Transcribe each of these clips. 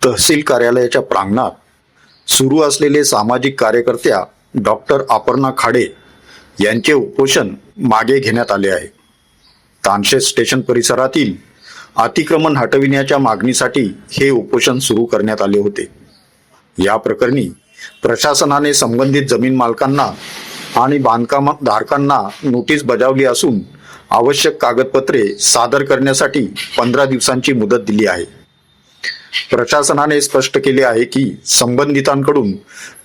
तहसील कार्यालयाच्या प्रांगणात सुरू असलेले सामाजिक कार्यकर्त्या डॉक्टर अपर्णा खाडे यांचे उपोषण मागे घेण्यात आले आहे. तानशेत स्टेशन परिसरातील अतिक्रमण हटविण्याच्या मागणीसाठी हे उपोषण सुरू करण्यात आले होते. या प्रकरणी प्रशासनाने संबंधित जमीन मालकांना आणि बांधकामधारकांना नोटीस बजावली असून आवश्यक कागदपत्रे सादर करण्यासाठी 15 दिवसांची मुदत दिली आहे. प्रशासनाने स्पष्ट केले आहे की संबंधितांकडून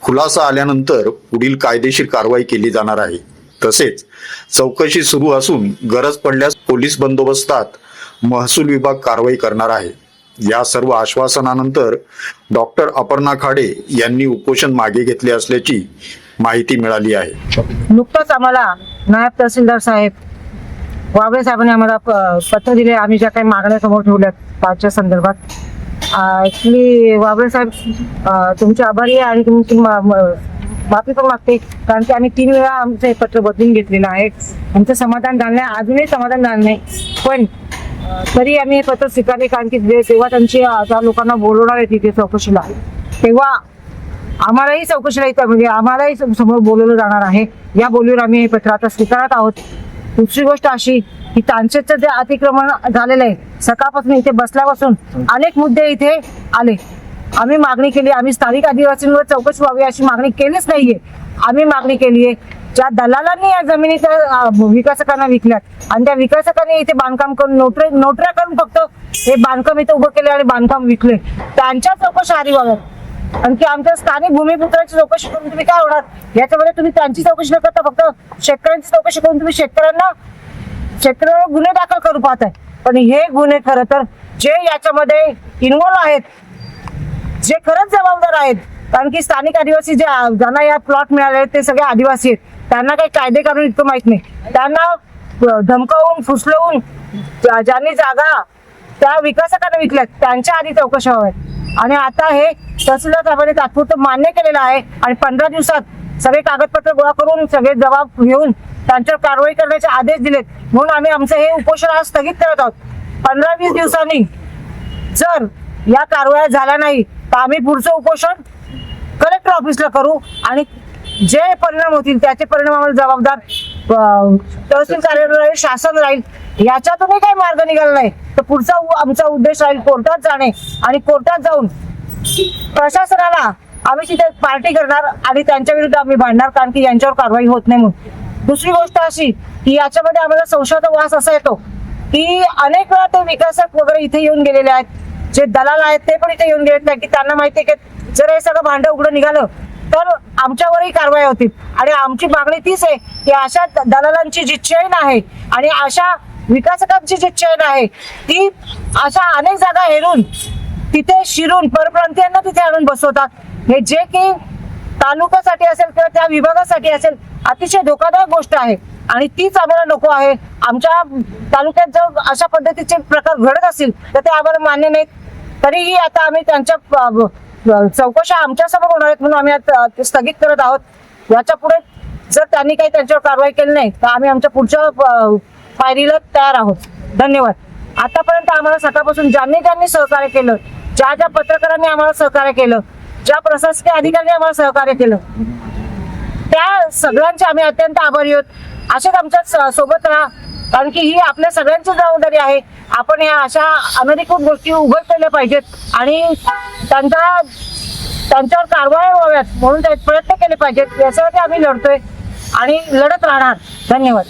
खुलासा आल्यानंतर पुढील कायदेशीर कारवाई केली जाणार आहे. तसेच चौकशी सुरू असून गरज पडल्यास पोलीस बंदोबस्तात महसूल विभाग कारवाई करणार आहे. या सर्व आश्वासनानंतर डॉक्टर अपर्णा खाडे यांनी उपोषण मागे घेतले असल्याची माहिती मिळाली आहे. नुकतंच आम्हाला नायब तहसीलदार साहेब वाबळे साहेबांनी आम्हाला पत्र दिले. आम्ही ज्या काही मागण्या समोर ठेवल्यात त्याच्या संदर्भात ऍक्च्युली वाबळे साहेब तुमचे आभारी आहे आणि तुमची माफी पण मागते, कारण की आम्ही 3 वेळा आमचं हे पत्र बदलून घेतलेलं आहे. आमचं समाधान झालं नाही, अजूनही समाधान झालं नाही, पण तरी आम्ही हे पत्र स्वीकारले, कारण की तेव्हा त्यांची त्या लोकांना बोलवणार आहे तिथे चौकशीला, तेव्हा आम्हालाही चौकशीला येतं, म्हणजे आम्हालाही समोर बोलवलं जाणार आहे. या बोलीवर आम्ही हे पत्र आता स्वीकारत आहोत. दुसरी गोष्ट अशी की तानशेतचं जे अतिक्रमण झालेलं आहे, सकाळपासून इथे बसल्यापासून अनेक मुद्दे इथे आले. आम्ही मागणी केली, आम्ही स्थानिक आदिवासींवर चौकशी व्हावी अशी मागणी केलीच नाहीये. आम्ही मागणी केली आहे, ज्या दलालांनी या जमिनी त्या विकासकांना विकल्यात आणि त्या विकासकांनी इथे बांधकाम करून नोटऱ्या करून फक्त हे बांधकाम इथे उभं केले आणि बांधकाम विकले, त्यांच्या चौकशी आधी व्हाव्यात. आणखी आमच्या स्थानिक भूमिपुत्रांची चौकशी करून तुम्ही काय होणार? याच्यामध्ये तुम्ही त्यांची चौकशी न करता फक्त शेतकऱ्यांची चौकशी करून तुम्ही शेतकऱ्यांवर गुन्हे दाखल करू पाहताय. पण हे गुन्हे खरं तर जे याच्यामध्ये इन्व्हॉल्व आहेत, जे खरंच जबाबदार आहेत, कारण की स्थानिक आदिवासी जे ज्यांना या प्लॉट मिळाले ते सगळे आदिवासी आहेत, त्यांना काही कायदे कानून इतकं माहित नाही. त्यांना धमकावून फुसलवून ज्यांनी जागा त्या विकासकांना विकल्यात त्यांच्या आधी चौकशा व्हाव्यात. आणि आता हे तहसीलदार साहेबांनी तात्पुरतं मान्य केलेलं आहे आणि 15 दिवसात सगळे कागदपत्र गोळा करून सगळे जबाब घेऊन त्यांच्यावर कारवाई करण्याचे आदेश दिलेत. म्हणून आम्ही आमचं हे उपोषण आज स्थगित करत आहोत. 15-20 दिवसांनी जर या कारवाया झाल्या नाही तर आम्ही पुढचं उपोषण कलेक्टर ऑफिसला करू आणि जे परिणाम होतील त्याचे परिणाम आम्हाला जबाबदार तहसील कार्यालय राहील, शासन राहील. याच्यातूनही काही मार्ग निघाला नाही तर पुढचा आमचा उद्देश राहील कोर्टात जाणे आणि कोर्टात जाऊन प्रशासनाला आम्ही तिथे पार्टी करणार आणि त्यांच्या विरुद्ध आम्ही भांडणार, कारण की यांच्यावर कारवाई होत नाही म्हणून. दुसरी गोष्ट अशी की याच्यामध्ये आम्हाला संशयाचा वास असा येतो की अनेक वेळा ते विकासक वगैरे इथे येऊन गेलेले आहेत, जे दलाल आहेत ते पण इथे येऊन गेलेत, नाही की त्यांना माहिती आहे की जर हे सगळं भांडं उघडं निघालं तर आमच्यावरही कारवाई होतील. आणि आमची मागणी तीच आहे की अशा दलालांची जी चेन आहे आणि अशा विकासकांची जी चेन आहे ती अशा अनेक जागा हेरून तिथे शिरून परप्रांतीयांना तिथे आणून बसवतात. हे जे की तालुक्यासाठी असेल किंवा त्या विभागासाठी असेल अतिशय धोकादायक गोष्ट आहे आणि तीच आम्हाला नको आहे. आमच्या तालुक्यात जर अशा पद्धतीचे प्रकार घडत असतील तर ते आम्हाला मान्य नाहीत. तरीही आता आम्ही त्यांच्या चौकशा आमच्या समोर होणार आहेत म्हणून आम्ही आता स्थगित करत आहोत. याच्या पुढे जर त्यांनी काही त्यांच्यावर कारवाई केली नाही तर आम्ही आमच्या पुढच्या पायरीला तयार आहोत. धन्यवाद. आतापर्यंत आम्हाला सकाळपासून ज्यांनी सहकार्य केलं, ज्या पत्रकारांनी आम्हाला सहकार्य केलं, ज्या प्रशासकीय अधिकाऱ्यांनी आम्हाला सहकार्य केलं, त्या सगळ्यांचे आम्ही अत्यंत आभारी आहोत. असेच आमच्या सोबत राहा, कारण की ही आपल्या सगळ्यांची जबाबदारी आहे. आपण या अशा अनधिकृत गोष्टी उघड केल्या पाहिजेत आणि त्यांच्यावर कारवाई व्हाव्यात म्हणून प्रयत्न केले पाहिजेत. यासाठी आम्ही लढतोय आणि लढत राहणार. धन्यवाद.